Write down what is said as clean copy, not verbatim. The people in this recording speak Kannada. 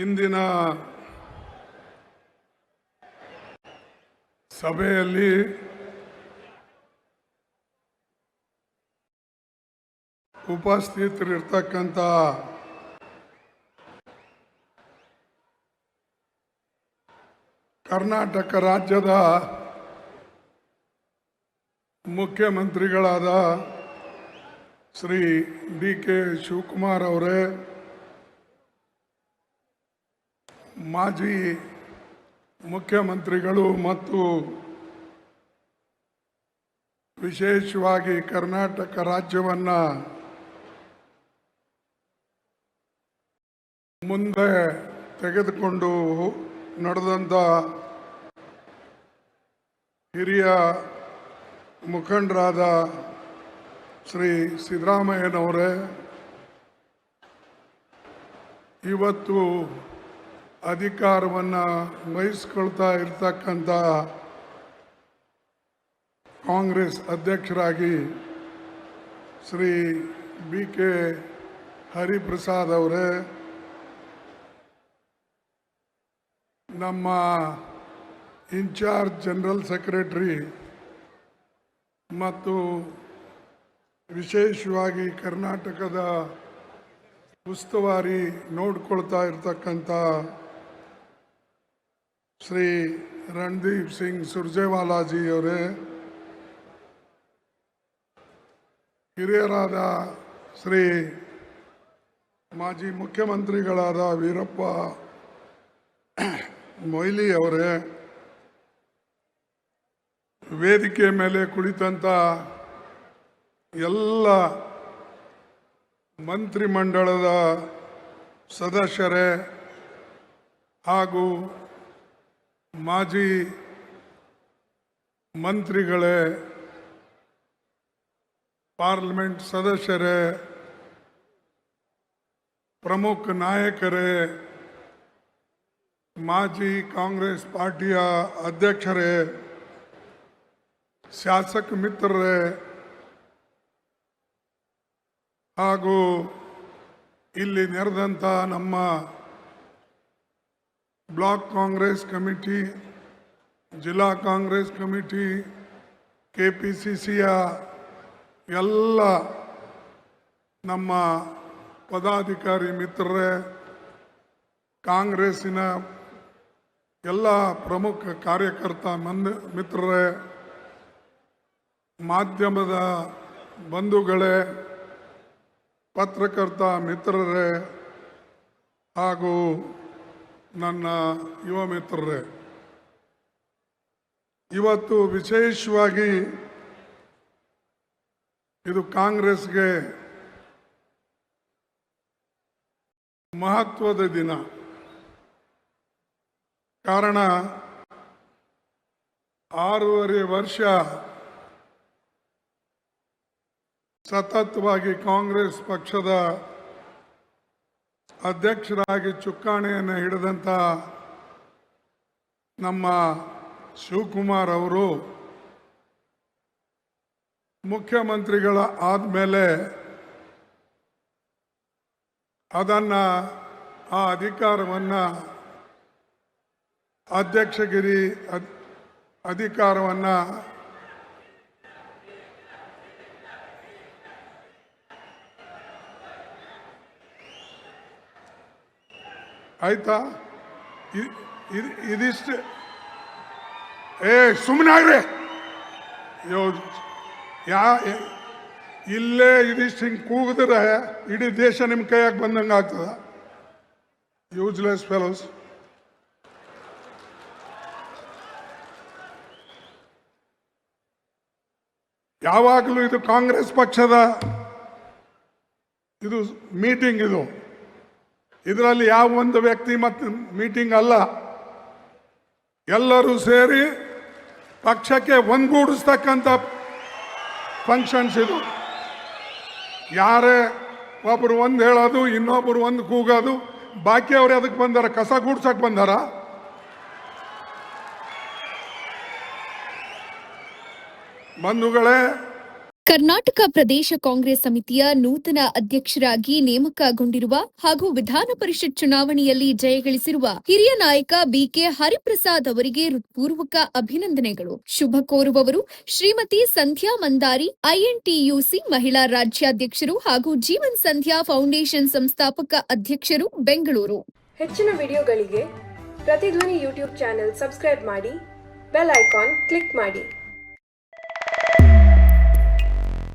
ಇಂದಿನ ಸಭೆಯಲ್ಲಿ ಉಪಸ್ಥಿತರಿರ್ತಕ್ಕಂಥ ಕರ್ನಾಟಕ ರಾಜ್ಯದ ಮುಖ್ಯಮಂತ್ರಿಗಳಾದ ಶ್ರೀ ಡಿ.ಕೆ. ಶಿವಕುಮಾರ್ ಅವರೇ, ಮಾಜಿ ಮುಖ್ಯಮಂತ್ರಿಗಳು ಮತ್ತು ವಿಶೇಷವಾಗಿ ಕರ್ನಾಟಕ ರಾಜ್ಯವನ್ನು ಮುಂದೆ ತೆಗೆದುಕೊಂಡು ನಡೆದಂಥ ಹಿರಿಯ ಮುಖಂಡರಾದ ಶ್ರೀ ಸಿದ್ದರಾಮಯ್ಯನವರೇ, ಇವತ್ತು ಅಧಿಕಾರವನ್ನು ವಹಿಸ್ಕೊಳ್ತಾ ಇರ್ತಕ್ಕಂಥ ಕಾಂಗ್ರೆಸ್ ಅಧ್ಯಕ್ಷರಾಗಿ ಶ್ರೀ ಬಿ.ಕೆ. ಹರಿಪ್ರಸಾದ್ ಅವರೇ, ನಮ್ಮ ಇನ್ಚಾರ್ಜ್ ಜನರಲ್ ಸೆಕ್ರೆಟರಿ ಮತ್ತು ವಿಶೇಷವಾಗಿ ಕರ್ನಾಟಕದ ಉಸ್ತುವಾರಿ ನೋಡ್ಕೊಳ್ತಾ ಇರ್ತಕ್ಕಂಥ ಶ್ರೀ ರಣದೀಪ್ ಸಿಂಗ್ ಸುರ್ಜೇವಾಲಾಜಿ ಅವರೇ, ಹಿರಿಯರಾದ ಶ್ರೀ ಮಾಜಿ ಮುಖ್ಯಮಂತ್ರಿಗಳಾದ ವೀರಪ್ಪ ಮೊಯ್ಲಿ ಅವರೇ, ವೇದಿಕೆ ಮೇಲೆ ಕುಳಿತಂಥ ಎಲ್ಲ ಮಂತ್ರಿಮಂಡಲದ ಸದಸ್ಯರೇ ಹಾಗೂ ಮಾಜಿ ಮಂತ್ರಿಗಳೇ, ಪಾರ್ಲಿಮೆಂಟ್ ಸದಸ್ಯರೇ, ಪ್ರಮುಖ ನಾಯಕರೇ, ಮಾಜಿ ಕಾಂಗ್ರೆಸ್ ಪಾರ್ಟಿಯ ಅಧ್ಯಕ್ಷರೇ, ಶಾಸಕ ಮಿತ್ರರೇ ಹಾಗೂ ಇಲ್ಲಿ ನೆರೆದಂಥ ನಮ್ಮ ಬ್ಲಾಕ್ ಕಾಂಗ್ರೆಸ್ ಕಮಿಟಿ, ಜಿಲ್ಲಾ ಕಾಂಗ್ರೆಸ್ ಕಮಿಟಿ, KPCCಯ ಎಲ್ಲ ನಮ್ಮ ಪದಾಧಿಕಾರಿ ಮಿತ್ರರೇ, ಕಾಂಗ್ರೆಸ್ಸಿನ ಎಲ್ಲ ಪ್ರಮುಖ ಕಾರ್ಯಕರ್ತ ಮಿತ್ರರೇ, ಮಾಧ್ಯಮದ ಬಂಧುಗಳೇ, ಪತ್ರಕರ್ತ ಮಿತ್ರರೇ ಹಾಗೂ ನನ್ನ ಯುವ ಮಿತ್ರರೇ, ಇವತ್ತು ವಿಶೇಷವಾಗಿ ಇದು ಕಾಂಗ್ರೆಸ್ಗೆ ಮಹತ್ವದ ದಿನ. ಕಾರಣ 6.5 ವರ್ಷ ಸತತವಾಗಿ ಕಾಂಗ್ರೆಸ್ ಪಕ್ಷದ ಅಧ್ಯಕ್ಷರಾಗಿ ಚುಕ್ಕಾಣಿಯನ್ನು ಹಿಡಿದಂಥ ನಮ್ಮ ಶಿವಕುಮಾರ್ ಅವರು ಮುಖ್ಯಮಂತ್ರಿಗಳ ಆದಮೇಲೆ ಅದನ್ನು ಆ ಅಧಿಕಾರವನ್ನು ಅಧ್ಯಕ್ಷಗಿರಿ ಅಧಿಕಾರವನ್ನು ಆಯ್ತಾ, ಇದಿಷ್ಟು ಸುಮ್ಮನಾಗ್ರಿ, ಇಲ್ಲೇ ಇದಿಷ್ಟು ಹಿಂಗೆ ಕೂಗಿದ್ರೆ ಇಡೀ ದೇಶ ನಿಮ್ಮ ಕೈಯಾಗ ಬಂದಂಗೆ ಆಗ್ತದ. Useless fellows. ಯಾವಾಗಲೂ ಇದು ಕಾಂಗ್ರೆಸ್ ಪಕ್ಷದ ಇದು ಮೀಟಿಂಗ್, ಇದರಲ್ಲಿ ಯಾವ ಒಂದು ವ್ಯಕ್ತಿ ಮತ್ತು ಮೀಟಿಂಗ್ ಅಲ್ಲ. ಎಲ್ಲರೂ ಸೇರಿ ಪಕ್ಷಕ್ಕೆ ಒಂದುಗೂಡಿಸ್ತಕ್ಕಂಥ ಫಂಕ್ಷನ್ಸ್ ಇದು. ಯಾರೇ ಒಬ್ಬರು ಒಂದು ಹೇಳೋದು, ಇನ್ನೊಬ್ಬರು ಒಂದು ಕೂಗೋದು, ಬಾಕಿ ಅವ್ರು ಅದಕ್ಕೆ ಬಂದಾರ, ಕಸ ಗೂಡ್ಸಕ್ಕೆ ಬಂದಾರ. ಬಂಧುಗಳೇ, ಕರ್ನಾಟಕ ಪ್ರದೇಶ ಕಾಂಗ್ರೆಸ್ ಸಮಿತಿಯ ನೂತನ ಅಧ್ಯಕ್ಷರಾಗಿ ನೇಮಕಗೊಂಡಿರುವ ಹಾಗೂ ವಿಧಾನ ಪರಿಷತ್ ಚುನಾವಣೆಯಲ್ಲಿ ಜಯಗಳಿಸಿರುವ ಹಿರಿಯ ನಾಯಕ ಬಿಕೆ ಹರಿಪ್ರಸಾದ್ ಅವರಿಗೆ ಹೃತ್ಪೂರ್ವಕ ಅಭಿನಂದನೆಗಳು. ಶುಭ ಕೋರುವವರು ಶ್ರೀಮತಿ ಸಂಧ್ಯಾ ಮಂದಾರಿ, ಐಎನ್ಟಿಯುಸಿ ಮಹಿಳಾ ರಾಜ್ಯಾಧ್ಯಕ್ಷರು ಹಾಗೂ ಜೀವನ್ ಸಂಧ್ಯಾ ಫೌಂಡೇಶನ್ ಸಂಸ್ಥಾಪಕ ಅಧ್ಯಕ್ಷರು, ಬೆಂಗಳೂರು. ಹೆಚ್ಚಿನ ವಿಡಿಯೋಗಳಿಗೆ ಪ್ರತಿಧ್ವನಿ ಯೂಟ್ಯೂಬ್ ಚಾನೆಲ್ ಸಬ್ಸ್ಕ್ರೈಬ್ ಮಾಡಿ, ಬೆಲ್ ಐಕಾನ್ ಕ್ಲಿಕ್ ಮಾಡಿ.